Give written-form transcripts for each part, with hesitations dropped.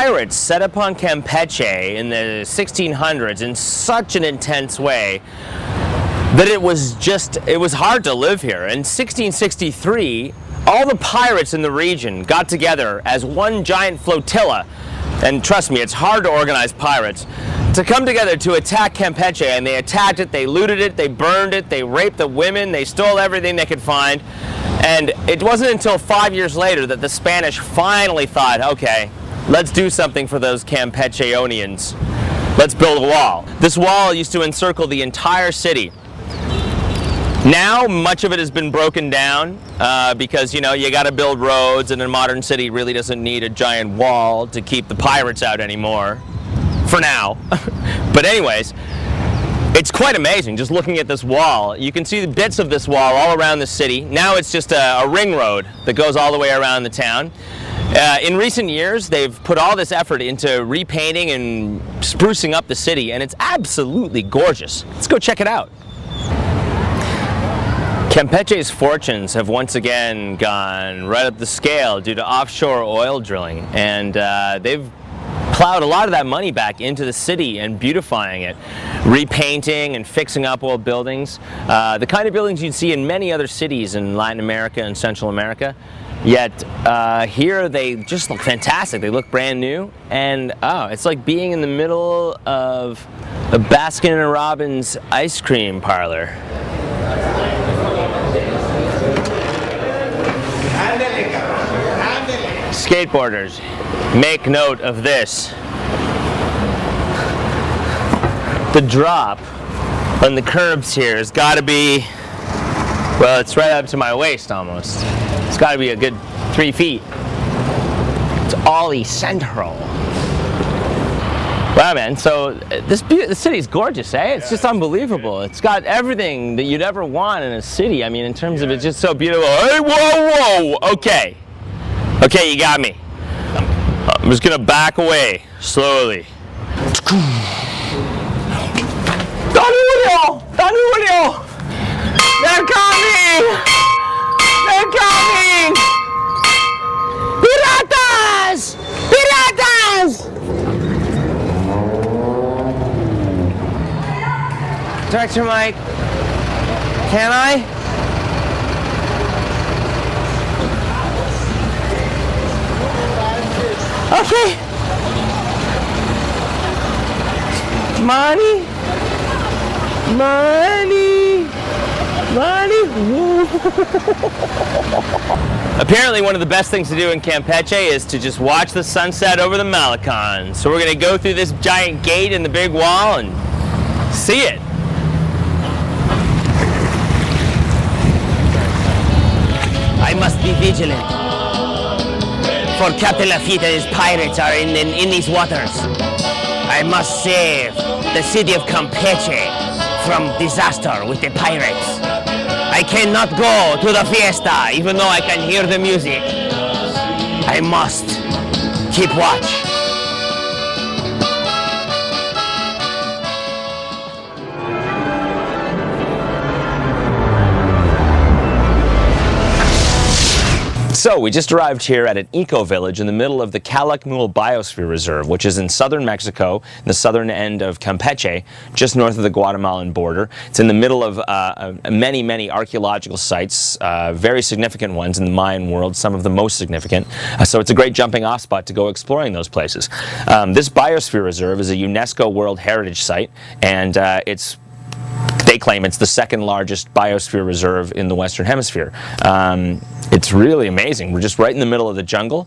pirates set upon Campeche in the 1600s in such an intense way that it was hard to live here. In 1663, all the pirates in the region got together as one giant flotilla, and trust me, it's hard to organize pirates, to come together to attack Campeche, and they attacked it, they looted it, they burned it, they raped the women, they stole everything they could find, and it wasn't until 5 years later that the Spanish finally thought, okay, let's do something for those Campecheonians. Let's build a wall. This wall used to encircle the entire city. Now, much of it has been broken down because, you know, you got to build roads, and a modern city really doesn't need a giant wall to keep the pirates out anymore, for now. But anyways, it's quite amazing just looking at this wall. You can see the bits of this wall all around the city. Now it's just a ring road that goes all the way around the town. In recent years, they've put all this effort into repainting and sprucing up the city, and it's absolutely gorgeous. Let's go check it out. Campeche's fortunes have once again gone right up the scale due to offshore oil drilling, and they've plowed a lot of that money back into the city and beautifying it, repainting and fixing up old buildings, the kind of buildings you'd see in many other cities in Latin America and Central America. Yet here they just look fantastic. They look brand new, and it's like being in the middle of a Baskin & Robbins ice cream parlor. Skateboarders, make note of this. The drop on the curbs here has got to be, well, it's right up to my waist almost. It's got to be a good 3 feet. It's ollie central. Wow, man, so the city's gorgeous, eh? It's just unbelievable. It's got everything that you'd ever want in a city. I mean, in terms of it's just so beautiful. Hey, whoa, whoa, okay. Okay, you got me. I'm just gonna back away slowly. Don Julio! They're coming! They're coming! Piratas! Piratas! Director Mike, can I? Okay. Money. Apparently one of the best things to do in Campeche is to just watch the sunset over the Malecon. So we're going to go through this giant gate in the big wall and see it. I must be vigilant. For Captain Lafitte and his pirates are in these waters. I must save the city of Campeche from disaster with the pirates. I cannot go to the fiesta even though I can hear the music. I must keep watch. So we just arrived here at an eco-village in the middle of the Calakmul Biosphere Reserve, which is in southern Mexico, the southern end of Campeche, just north of the Guatemalan border. It's in the middle of many, many archaeological sites, very significant ones in the Mayan world, some of the most significant. So it's a great jumping off spot to go exploring those places. This Biosphere Reserve is a UNESCO World Heritage Site, and they claim it's the second largest biosphere reserve in the Western Hemisphere. It's really amazing. We're just right in the middle of the jungle.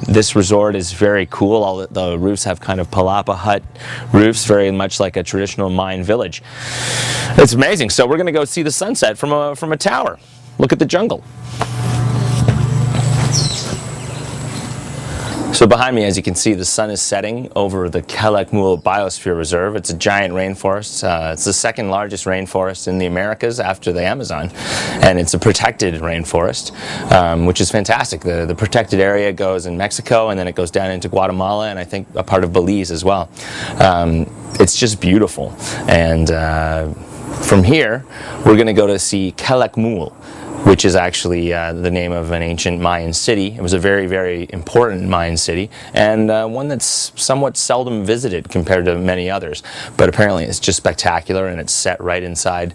This resort is very cool. All the roofs have kind of palapa hut roofs, very much like a traditional Mayan village. It's amazing. So we're going to go see the sunset from a tower. Look at the jungle. So behind me, as you can see, the sun is setting over the Calakmul Biosphere Reserve. It's a giant rainforest. It's the second largest rainforest in the Americas after the Amazon. And it's a protected rainforest, which is fantastic. The protected area goes in Mexico, and then it goes down into Guatemala, and I think a part of Belize as well. It's just beautiful. And from here, we're going to go to see Calakmul, which is actually the name of an ancient Mayan city. It was a very, very important Mayan city, and one that's somewhat seldom visited compared to many others. But apparently it's just spectacular, and it's set right inside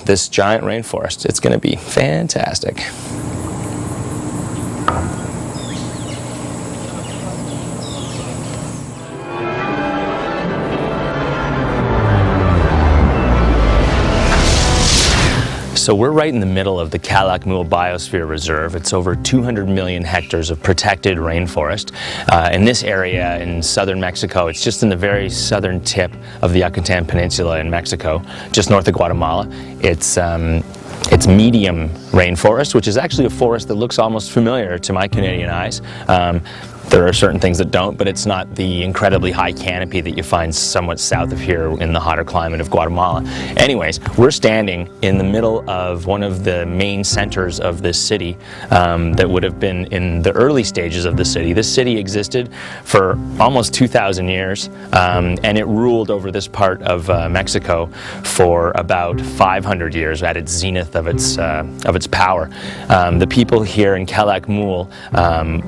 this giant rainforest. It's going to be fantastic. So we're right in the middle of the Calakmul Biosphere Reserve. It's over 200 million hectares of protected rainforest. In this area in southern Mexico, it's just in the very southern tip of the Yucatan Peninsula in Mexico, just north of Guatemala. It's medium rainforest, which is actually a forest that looks almost familiar to my Canadian eyes. There are certain things that don't, but it's not the incredibly high canopy that you find somewhat south of here in the hotter climate of Guatemala. Anyways, we're standing in the middle of one of the main centers of this city that would have been in the early stages of the city. This city existed for almost 2,000 years, and it ruled over this part of Mexico for about 500 years at its zenith of its power. The people here in Calakmul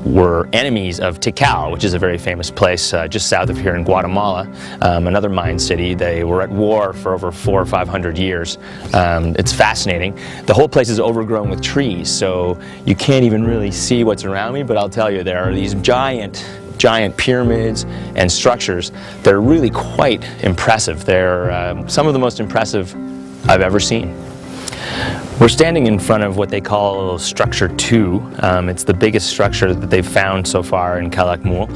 were enemies of Tikal, which is a very famous place just south of here in Guatemala, another Mayan city. They were at war for over 400 or 500 years. It's fascinating. The whole place is overgrown with trees, so you can't even really see what's around me, but I'll tell you, there are these giant pyramids and structures that are really quite impressive. They're some of the most impressive I've ever seen. We're standing in front of what they call Structure 2. It's the biggest structure that they've found so far in Calakmul.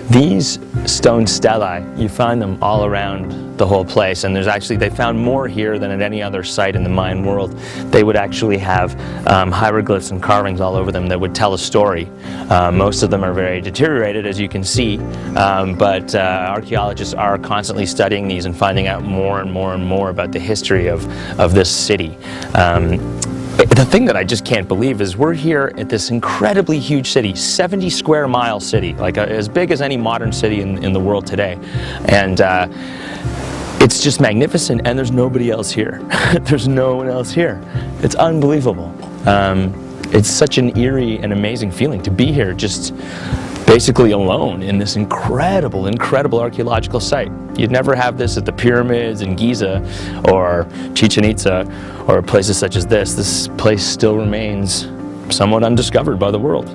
These stone stelae, you find them all around the whole place, and they found more here than at any other site in the Mayan world. They would actually have hieroglyphs and carvings all over them that would tell a story. Most of them are very deteriorated, as you can see, but archaeologists are constantly studying these and finding out more and more and more about the history of this city. The thing that I just can't believe is we're here at this incredibly huge city, 70 square mile city, like as big as any modern city in the world today. And it's just magnificent, and there's nobody else here. There's no one else here. It's unbelievable. It's such an eerie and amazing feeling to be here just basically alone in this incredible archaeological site. You'd never have this at the pyramids in Giza or Chichen Itza or places such as this. This place still remains somewhat undiscovered by the world.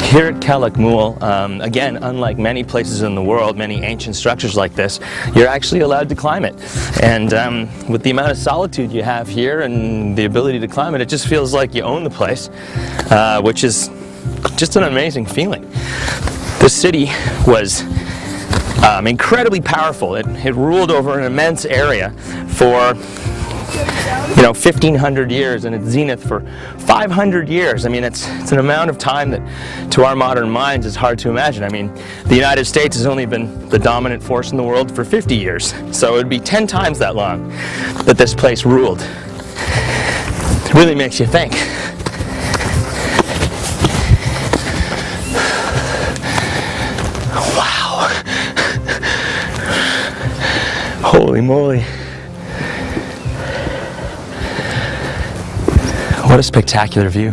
Here at Calakmul, again, unlike many places in the world, many ancient structures like this, you're actually allowed to climb it. And with the amount of solitude you have here and the ability to climb it, it just feels like you own the place, which is just an amazing feeling. This city was incredibly powerful. It ruled over an immense area for 1,500 years, and its zenith for 500 years. I mean, it's an amount of time that to our modern minds is hard to imagine. I mean, the United States has only been the dominant force in the world for 50 years, so it would be 10 times that long that this place ruled. It really makes you think. Wow. Holy moly. What a spectacular view.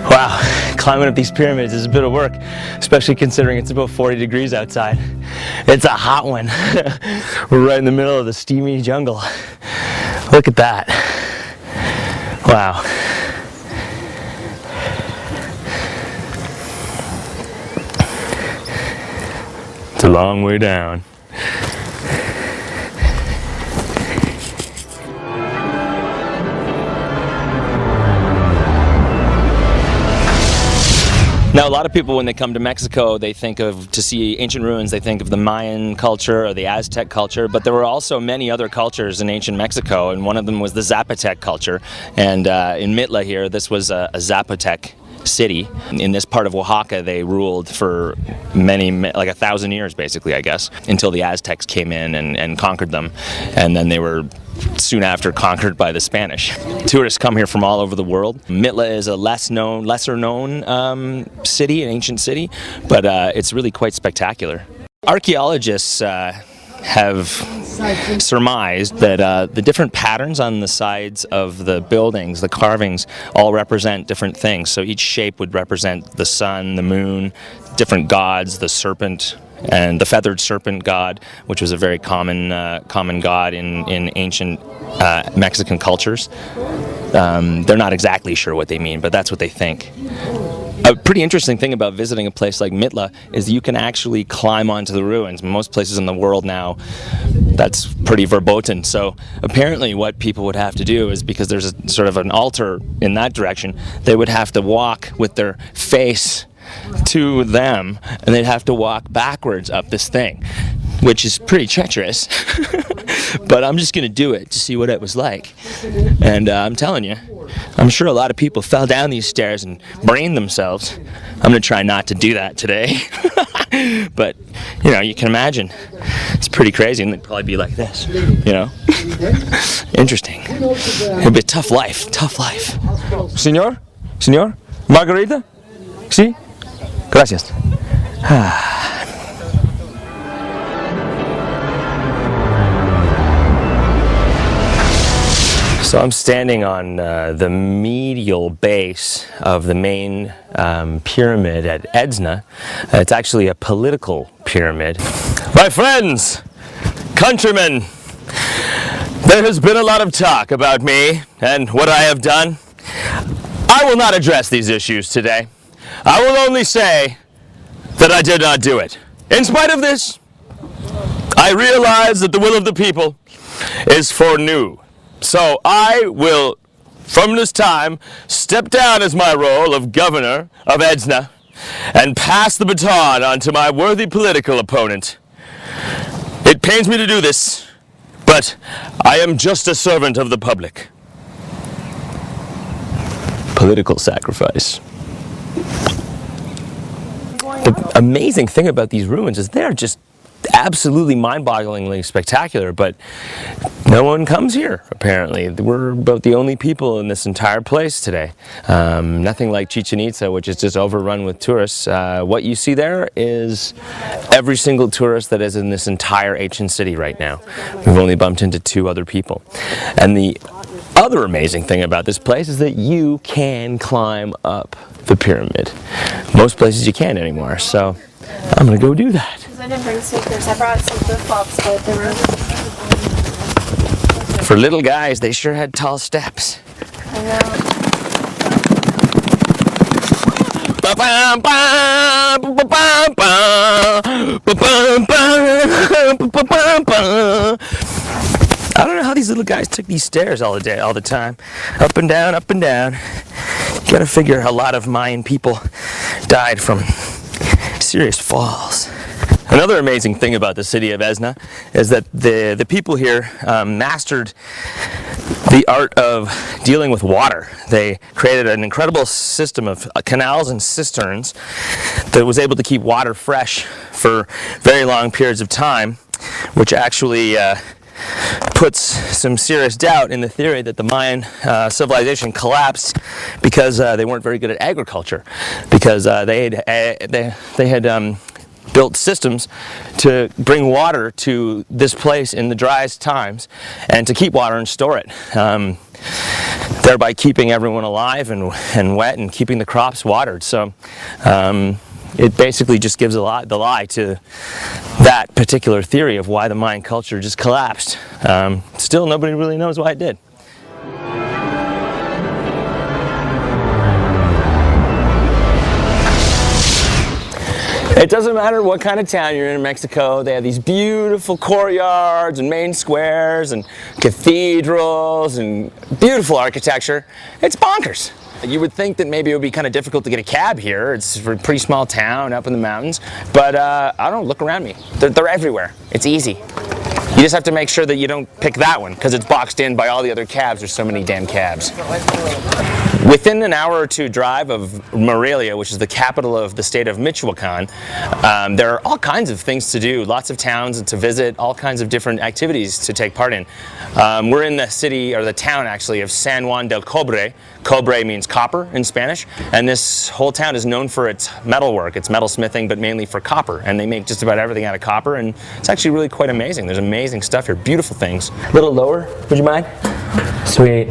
Wow. Climbing up these pyramids is a bit of work, especially considering it's about 40 degrees outside. It's a hot one. We're right in the middle of the steamy jungle. Look at that. Wow. It's a long way down. Now, a lot of people, when they come to Mexico, they think to see ancient ruins, they think of the Mayan culture or the Aztec culture, but there were also many other cultures in ancient Mexico, and one of them was the Zapotec culture. And in Mitla here, this was a Zapotec city. In this part of Oaxaca, they ruled for like 1,000 years, basically, I guess, until the Aztecs came in and conquered them, and then they were soon after conquered by the Spanish. Tourists come here from all over the world. Mitla is a lesser known city, an ancient city, but it's really quite spectacular. Archaeologists have surmised that the different patterns on the sides of the buildings, the carvings, all represent different things. So each shape would represent the sun, the moon, different gods, the serpent, and the feathered serpent god, which was a very common god in ancient Mexican cultures. They're not exactly sure what they mean, but that's what they think. A pretty interesting thing about visiting a place like Mitla is you can actually climb onto the ruins. Most places in the world now, that's pretty verboten. So apparently what people would have to do is, because there's a sort of an altar in that direction, they would have to walk with their face to them, and they'd have to walk backwards up this thing, which is pretty treacherous. But I'm just going to do it to see what it was like. And I'm telling you, I'm sure a lot of people fell down these stairs and brained themselves. I'm going to try not to do that today. But, you know, you can imagine. It's pretty crazy, and they'd probably be like this, you know? Interesting. It'd be a tough life, tough life. Señor? Señor? Margarita? Sí? Gracias. So I'm standing on the medial base of the main pyramid at Edzna. It's actually a political pyramid. My friends, countrymen, there has been a lot of talk about me and what I have done. I will not address these issues today. I will only say that I did not do it. In spite of this, I realize that the will of the people is for new. So I will, from this time, step down as my role of governor of Edzna and pass the baton on to my worthy political opponent. It pains me to do this, but I am just a servant of the public. Political sacrifice. The amazing thing about these ruins is they're just absolutely mind-bogglingly spectacular, but no one comes here, apparently. We're about the only people in this entire place today. Nothing like Chichen Itza, which is just overrun with tourists. What you see there is every single tourist that is in this entire ancient city right now. We've only bumped into 2 other people. And the other amazing thing about this place is that you can climb up the pyramid. Most places you can't anymore, so I'm gonna go do that. I didn't bring sneakers. I brought some flip-flops, but they were... For little guys, they sure had tall steps. I know. I don't know how these little guys took these stairs all the time. Up and down, up and down. You gotta figure a lot of Mayan people died from serious falls. Another amazing thing about the city of Edzna is that the people here mastered the art of dealing with water. They created an incredible system of canals and cisterns that was able to keep water fresh for very long periods of time, which actually puts some serious doubt in the theory that the Mayan civilization collapsed because they weren't very good at agriculture, because they had built systems to bring water to this place in the driest times and to keep water and store it, thereby keeping everyone alive and wet and keeping the crops watered. So it basically just gives the lie to that particular theory of why the Mayan culture just collapsed. Still, nobody really knows why it did. It doesn't matter what kind of town you're in Mexico, they have these beautiful courtyards and main squares and cathedrals and beautiful architecture. It's bonkers. You would think that maybe it would be kind of difficult to get a cab here. It's a pretty small town up in the mountains, but I don't know, look around me. They're everywhere. It's easy. You just have to make sure that you don't pick that one because it's boxed in by all the other cabs. There's so many damn cabs. Within an hour or two drive of Morelia, which is the capital of the state of Michoacan, there are all kinds of things to do, lots of towns to visit, all kinds of different activities to take part in. We're in the city, or the town actually, of San Juan del Cobre. Cobre means copper in Spanish, and this whole town is known for its metalwork, its metalsmithing, but mainly for copper, and they make just about everything out of copper, and it's actually really quite amazing. There's amazing stuff here, beautiful things. A little lower, would you mind? Sweet.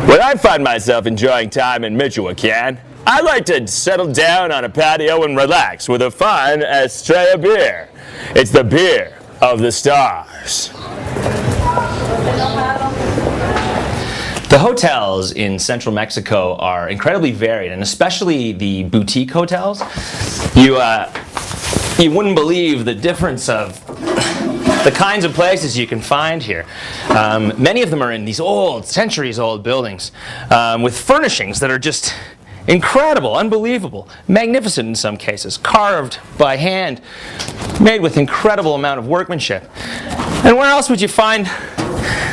When I find myself enjoying time in Michoacan, I like to settle down on a patio and relax with a fine Estrella beer. It's the beer of the stars. The hotels in central Mexico are incredibly varied, and especially the boutique hotels. You wouldn't believe the difference of the kinds of places you can find here. Many of them are in these old, centuries-old buildings with furnishings that are just incredible, unbelievable, magnificent in some cases, carved by hand, made with incredible amount of workmanship. And where else would you find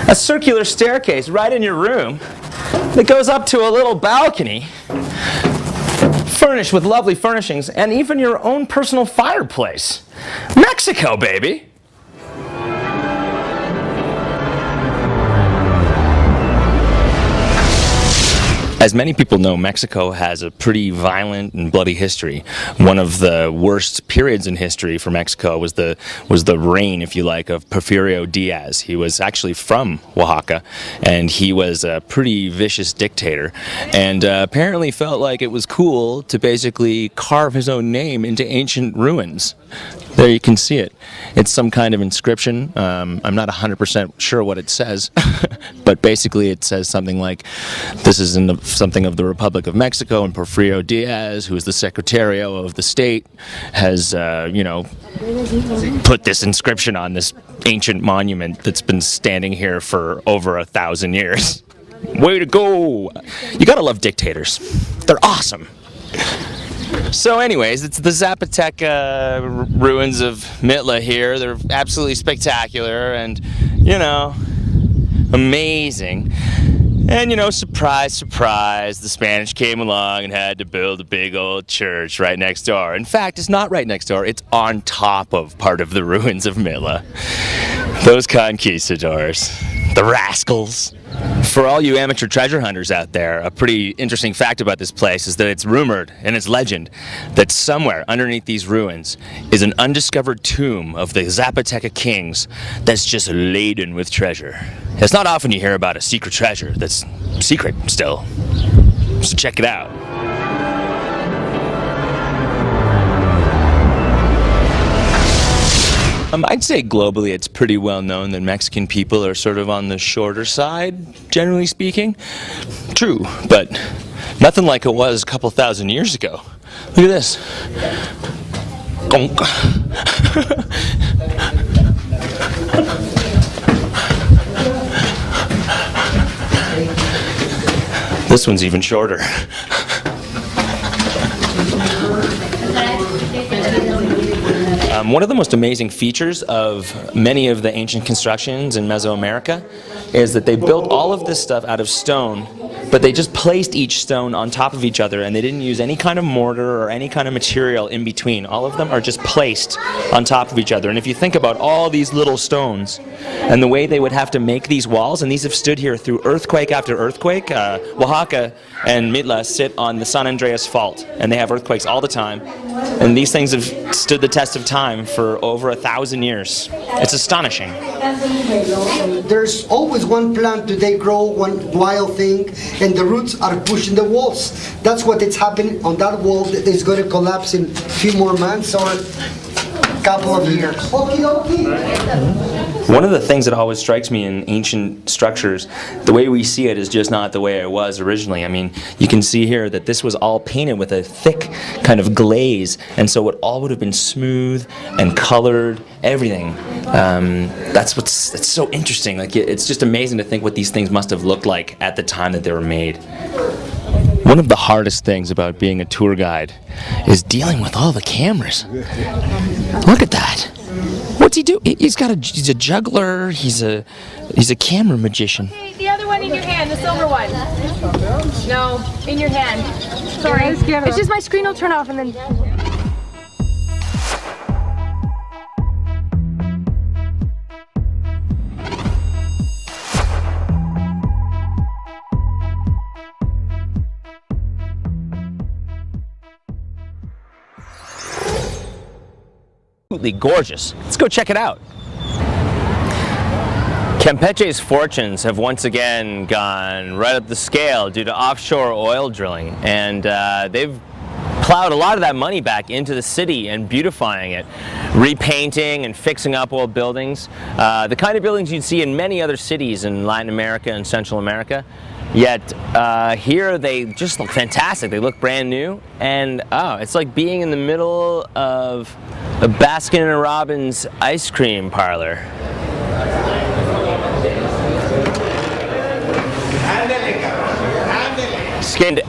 a circular staircase right in your room that goes up to a little balcony furnished with lovely furnishings and even your own personal fireplace? Mexico, baby! As many people know, Mexico has a pretty violent and bloody history. One of the worst periods in history for Mexico was the reign, if you like, of Porfirio Diaz. He was actually from Oaxaca, and he was a pretty vicious dictator, and apparently felt like it was cool to basically carve his own name into ancient ruins. There you can see it. It's some kind of inscription. I'm not 100% sure what it says, but basically it says something like, this is in something of the Republic of Mexico, and Porfirio Diaz, who is the Secretario of the state, has, put this inscription on this ancient monument that's been standing here for over 1,000 years. Way to go! You gotta love dictators. They're awesome. So anyways, it's the Zapotec ruins of Mitla here. They're absolutely spectacular and, amazing. And, surprise, surprise, the Spanish came along and had to build a big old church right next door. In fact, it's not right next door, it's on top of part of the ruins of Mitla. Those conquistadors, the rascals. For all you amateur treasure hunters out there, a pretty interesting fact about this place is that it's rumored, and it's legend, that somewhere underneath these ruins is an undiscovered tomb of the Zapoteca kings that's just laden with treasure. It's not often you hear about a secret treasure that's secret still, so check it out. I'd say globally it's pretty well known that Mexican people are sort of on the shorter side, generally speaking. True, but nothing like it was a couple thousand years ago. Look at this. This one's even shorter. One of the most amazing features of many of the ancient constructions in Mesoamerica is that they built all of this stuff out of stone, but they just placed each stone on top of each other, and they didn't use any kind of mortar or any kind of material in between. All of them are just placed on top of each other. And if you think about all these little stones and the way they would have to make these walls, and these have stood here through earthquake after earthquake. Oaxaca and Mitla sit on the San Andreas Fault, and they have earthquakes all the time. And these things have stood the test of time for over 1,000 years. It's astonishing. There's always one plant they grow, one wild thing, and the roots are pushing the walls. That's what is happening on that wall that is going to collapse in a few more months or a couple of years. One of the things that always strikes me in ancient structures, the way we see it is just not the way it was originally. I mean, you can see here that this was all painted with a thick kind of glaze, and so it all would have been smooth and colored, everything. That's so interesting. Like, it's just amazing to think what these things must have looked like at the time that they were made. One of the hardest things about being a tour guide is dealing with all the cameras. Look at that. What's he do? He's a juggler. He's a camera magician. Okay, the other one in your hand, the silver one. No, in your hand. Sorry. It's just my screen will turn off and then... Absolutely gorgeous. Let's go check it out. Campeche's fortunes have once again gone right up the scale due to offshore oil drilling, and they've plowed a lot of that money back into the city and beautifying it, repainting and fixing up old buildings, the kind of buildings you'd see in many other cities in Latin America and Central America. Yet here they just look fantastic. They look brand new, and it's like being in the middle of a Baskin & Robbins ice cream parlor.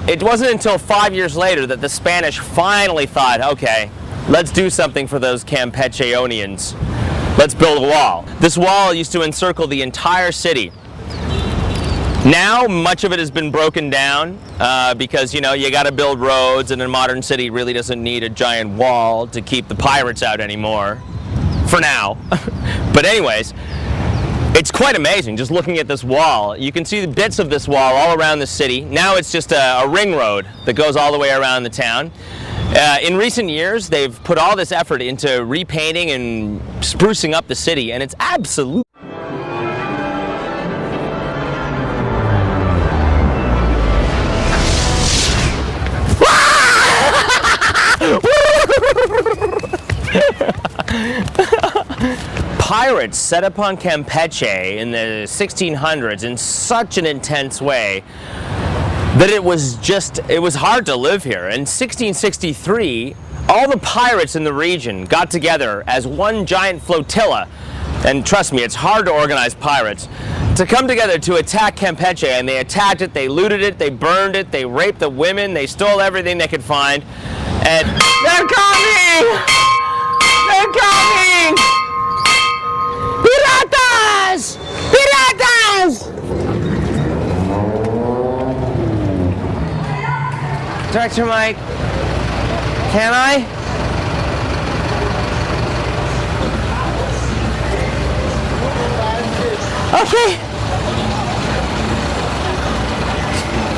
It wasn't until 5 years later that the Spanish finally thought, okay, let's do something for those Campecheonians. Let's build a wall. This wall used to encircle the entire city. Now, much of it has been broken down because, you know, you got to build roads, and a modern city really doesn't need a giant wall to keep the pirates out anymore, for now. But anyways, it's quite amazing just looking at this wall. You can see the bits of this wall all around the city. Now it's just a ring road that goes all the way around the town. In recent years, they've put all this effort into repainting and sprucing up the city, and it's absolutely pirates set upon Campeche in the 1600s in such an intense way that it was hard to live here. In 1663, all the pirates in the region got together as one giant flotilla, and trust me, it's hard to organize pirates, to come together to attack Campeche, and they attacked it, they looted it, they burned it, they raped the women, they stole everything they could find, and they're coming! They're coming! Piratas! Piratas! Director Mike, can I? Okay.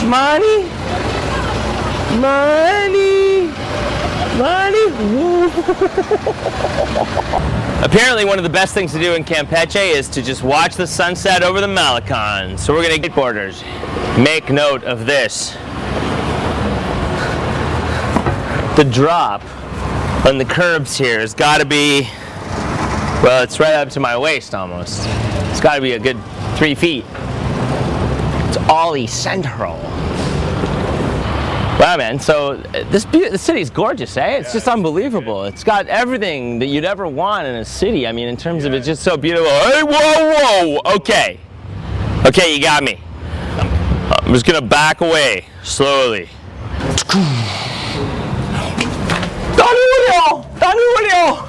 Money. Money. Money. Apparently one of the best things to do in Campeche is to just watch the sunset over the Malecon. So we're going to get borders. Make note of this. The drop on the curbs here has got to be, well, it's right up to my waist almost. It's got to be a good 3 feet. It's Ollie Central. Wow, man, so the city's gorgeous, eh? It's just unbelievable. It's got everything that you'd ever want in a city. I mean, in terms of it's just so beautiful. Hey, whoa, whoa, okay. Okay, you got me. I'm just gonna back away, slowly. Daniel!